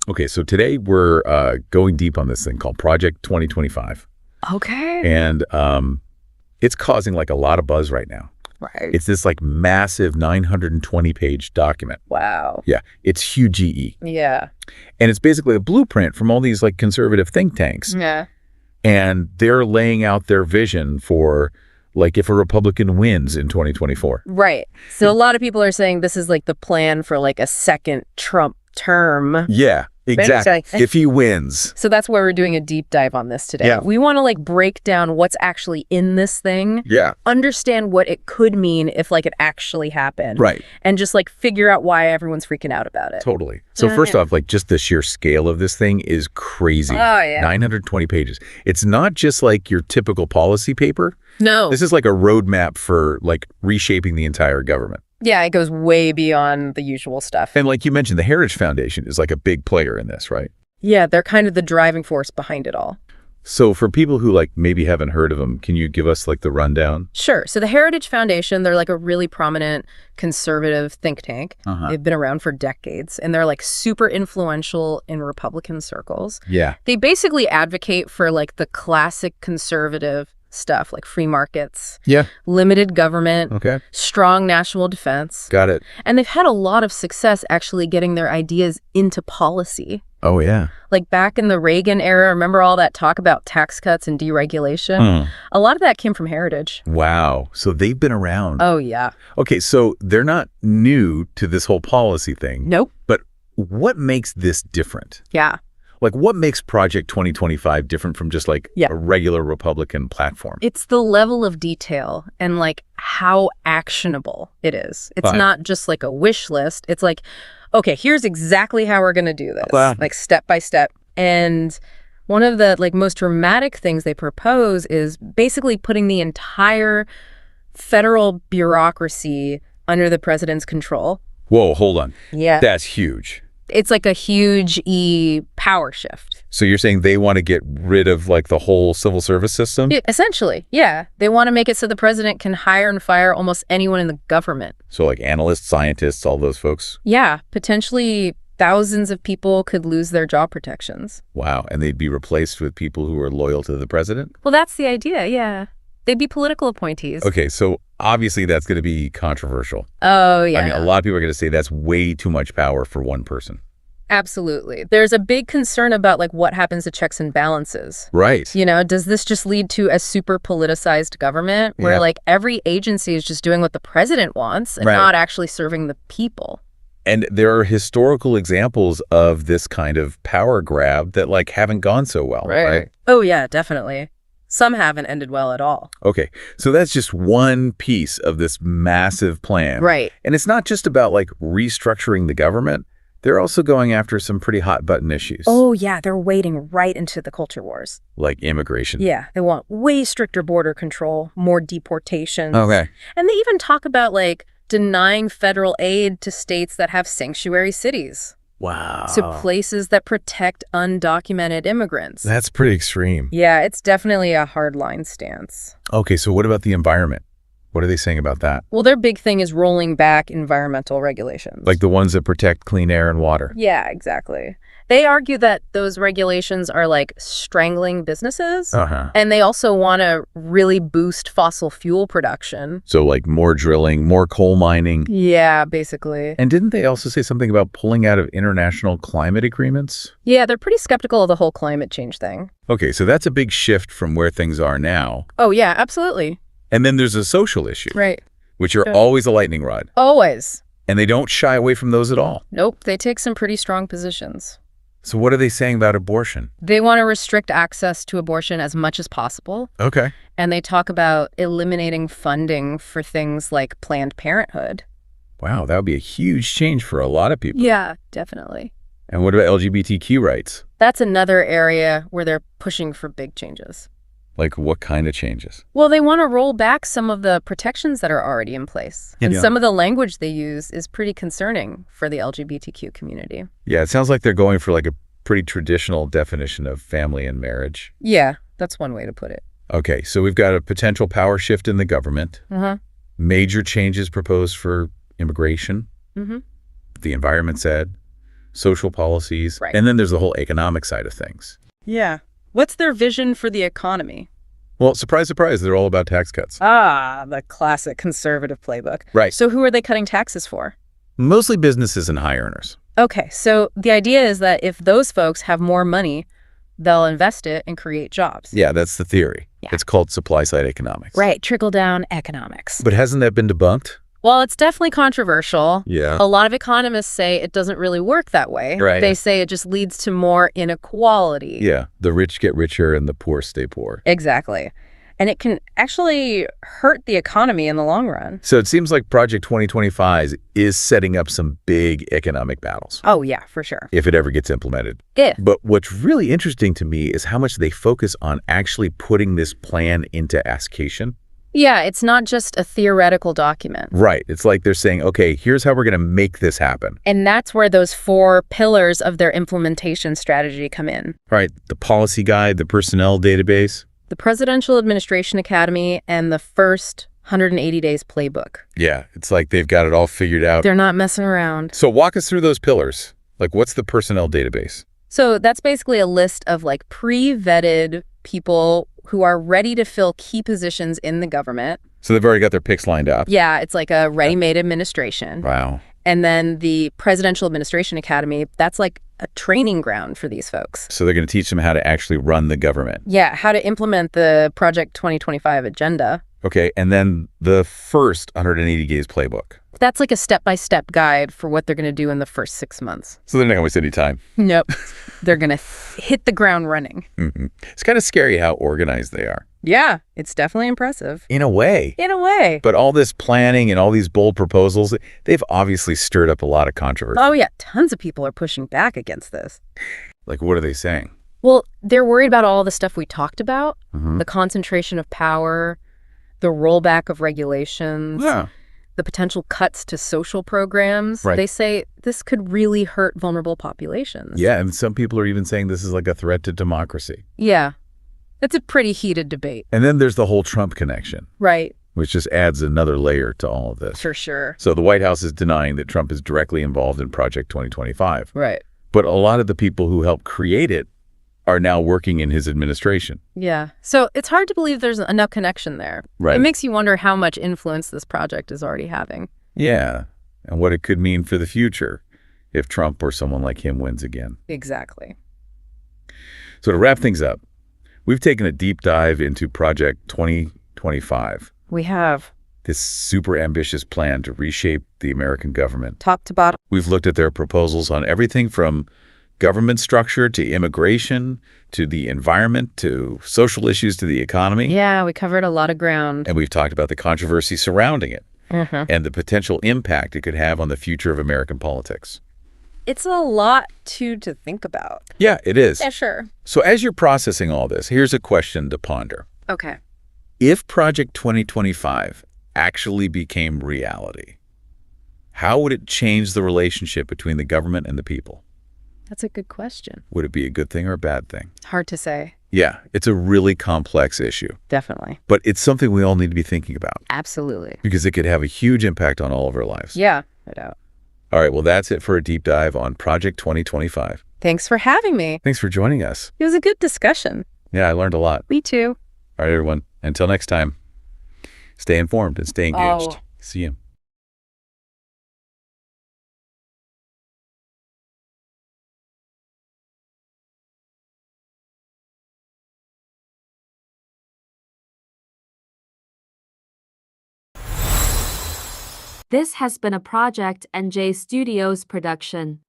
Okay, so today we're going deep on this thing called Project 2025. Okay. And it's causing like a lot of buzz right now. Right. It's this like massive 920-page document. Wow. Yeah, it's huge GE. Yeah. And it's basically a blueprint from all these like conservative think tanks. Yeah. And they're laying out their vision for like if a Republican wins in 2024. Right. So a lot of people are saying this is like the plan for like a second Trump term. Yeah, exactly. If he wins. So that's why we're doing a deep dive on this today. Yeah. We want to like break down what's actually in this thing. Yeah. Understand what it could mean if like it actually happened. Right. And just like figure out why everyone's freaking out about it. Totally. So first off, like just the sheer scale of this thing is crazy. Oh, yeah. 920 pages. It's not just like your typical policy paper. No. This is like a roadmap for like reshaping the entire government. Yeah, it goes way beyond the usual stuff. And like you mentioned, the Heritage Foundation is like a big player in this, right? Yeah, they're kind of the driving force behind it all. So for people who like maybe haven't heard of them, can you give us like the rundown? Sure. So the Heritage Foundation, they're like a really prominent conservative think tank. They've been around for decades, and they're like super influential in Republican circles. Yeah. They basically advocate for like the classic conservative stuff, like free markets, Yeah. limited government, Okay. strong national defense. Got it. And they've had a lot of success actually getting their ideas into policy. Oh, yeah. Like back in the Reagan era, remember all that talk about tax cuts and deregulation? A lot of that came from Heritage. Wow. So they've been around. Oh, yeah. Okay, so they're not new to this whole policy thing. Nope. But what makes this different? Yeah. Like what makes Project 2025 different from just like Yeah. a regular Republican platform? It's the level of detail and like how actionable it is. It's Fine. not just like a wish list. It's like, okay, here's exactly how we're going to do this, Wow. like step by step. And one of the like most dramatic things they propose is basically putting the entire federal bureaucracy under the president's control. Whoa, hold on. Yeah. That's huge. It's like a huge power shift. So you're saying they want to get rid of like the whole civil service system? Essentially, yeah. They want to make it so the president can hire and fire almost anyone in the government. So like analysts, scientists, all those folks? Yeah, potentially thousands of people could lose their job protections. Wow. And they'd be replaced with people who are loyal to the president? Well, that's the idea, yeah. They'd be political appointees. Okay, so obviously that's going to be controversial. Oh, yeah. I mean, a lot of people are going to say that's way too much power for one person. Absolutely. There's a big concern about like what happens to checks and balances. Right. You know, does this just lead to a super politicized government where Yeah. like every agency is just doing what the president wants and Right. not actually serving the people? And there are historical examples of this kind of power grab that like haven't gone so well, right? Oh, yeah, definitely. Some haven't ended well at all. Okay, so that's just one piece of this massive plan. Right. And it's not just about like restructuring the government. They're also going after some pretty hot button issues. Oh, yeah, they're wading right into the culture wars. Like immigration. Yeah, they want way stricter border control, more deportations. Okay. And they even talk about like denying federal aid to states that have sanctuary cities. Wow. So places that protect undocumented immigrants. That's pretty extreme. Yeah, it's definitely a hardline stance. Okay, so what about the environment? What are they saying about that? Well, their big thing is rolling back environmental regulations. Like the ones that protect clean air and water? Yeah, exactly. They argue that those regulations are like strangling businesses. Uh-huh. And they also want to really boost fossil fuel production. So like more drilling, more coal mining. Yeah, basically. And didn't they also say something about pulling out of international climate agreements? Yeah, they're pretty skeptical of the whole climate change thing. Okay, so that's a big shift from where things are now. Oh, yeah, absolutely. And then there's a social issue, Right. which are Yeah. always a lightning rod. Always. And they don't shy away from those at all. Nope, they take some pretty strong positions. So what are they saying about abortion? They want to restrict access to abortion as much as possible. Okay. And they talk about eliminating funding for things like Planned Parenthood. Wow, that would be a huge change for a lot of people. Yeah, definitely. And what about LGBTQ rights? That's another area where they're pushing for big changes. Like what kind of changes? Well, they want to roll back some of the protections that are already in place. And Yeah. some of the language they use is pretty concerning for the LGBTQ community. Yeah, it sounds like they're going for like a pretty traditional definition of family and marriage. Yeah, that's one way to put it. Okay, so we've got a potential power shift in the government. Uh-huh. Major changes proposed for immigration, Mm-hmm. the environment said, social policies, Right. and then there's the whole economic side of things. Yeah. What's their vision for the economy? Well, surprise, surprise, they're all about tax cuts. Ah, the classic conservative playbook. Right. So who are they cutting taxes for? Mostly businesses and high earners. Okay, so the idea is that if those folks have more money, they'll invest it and create jobs. Yeah, that's the theory. Yeah. It's called supply-side economics. Right, trickle-down economics. But hasn't that been debunked? Well, it's definitely controversial. Yeah. A lot of economists say it doesn't really work that way. Right. They say it just leads to more inequality. Yeah, the rich get richer and the poor stay poor. Exactly. And it can actually hurt the economy in the long run. So it seems like Project 2025 is setting up some big economic battles, Oh, yeah, for sure. if it ever gets implemented. If. But what's really interesting to me is how much they focus on actually putting this plan into execution. Yeah, it's not just a theoretical document. Right. It's like they're saying, okay, here's how we're going to make this happen. And that's where those 4 pillars of their implementation strategy come in. Right. The policy guide, the personnel database. The Presidential Administration Academy and the first 180 Days Playbook. Yeah. It's like they've got it all figured out. They're not messing around. So walk us through those pillars. Like, what's the personnel database? So that's basically a list of like pre-vetted people who are ready to fill key positions in the government. So they've already got their picks lined up. Yeah, it's like a ready-made administration. Wow. And then the Presidential Administration Academy, that's like a training ground for these folks. So they're going to teach them how to actually run the government. Yeah, how to implement the Project 2025 agenda. Okay. And then the first 180 Days Playbook. That's like a step-by-step guide for what they're going to do in the first 6 months. So they're not going to waste any time. Nope. They're going to hit the ground running. Mhm. It's kind of scary how organized they are. Yeah, it's definitely impressive. In a way. In a way. But all this planning and all these bold proposals, they've obviously stirred up a lot of controversy. Oh, yeah. Tons of people are pushing back against this. Like, what are they saying? Well, they're worried about all the stuff we talked about, Mhm. the concentration of power, the rollback of regulations, Yeah. the potential cuts to social programs. Right. They say this could really hurt vulnerable populations. Yeah, and some people are even saying this is like a threat to democracy. Yeah. It's a pretty heated debate. And then there's the whole Trump connection, Right. which just adds another layer to all of this. For sure. So the White House is denying that Trump is directly involved in Project 2025. Right. But a lot of the people who helped create it are now working in his administration. Yeah. So it's hard to believe there's enough connection there. Right. It makes you wonder how much influence this project is already having. Yeah, and what it could mean for the future if Trump or someone like him wins again. Exactly. So to wrap things up, we've taken a deep dive into Project 2025, We have this super ambitious plan to reshape the American government. top to bottom. We've looked at their proposals on everything from government structure to immigration to the environment to social issues to the economy. Yeah, we covered a lot of ground. And we've talked about the controversy surrounding it and the potential impact it could have on the future of American politics. It's a lot, to think about. Yeah, it is. Yeah, sure. So as you're processing all this, here's a question to ponder. Okay. If Project 2025 actually became reality, how would it change the relationship between the government and the people? That's a good question. Would it be a good thing or a bad thing? Hard to say. Yeah, it's a really complex issue, Definitely. but it's something we all need to be thinking about Absolutely. because it could have a huge impact on all of our lives. Yeah, no doubt. All right, well, that's it for a deep dive on Project 2025. Thanks for having me. Thanks for joining us. It was a good discussion. Yeah, I learned a lot. Me too. All right, everyone. Until next time, stay informed and stay engaged. Oh. See you. This has been a Project NJ Studios production.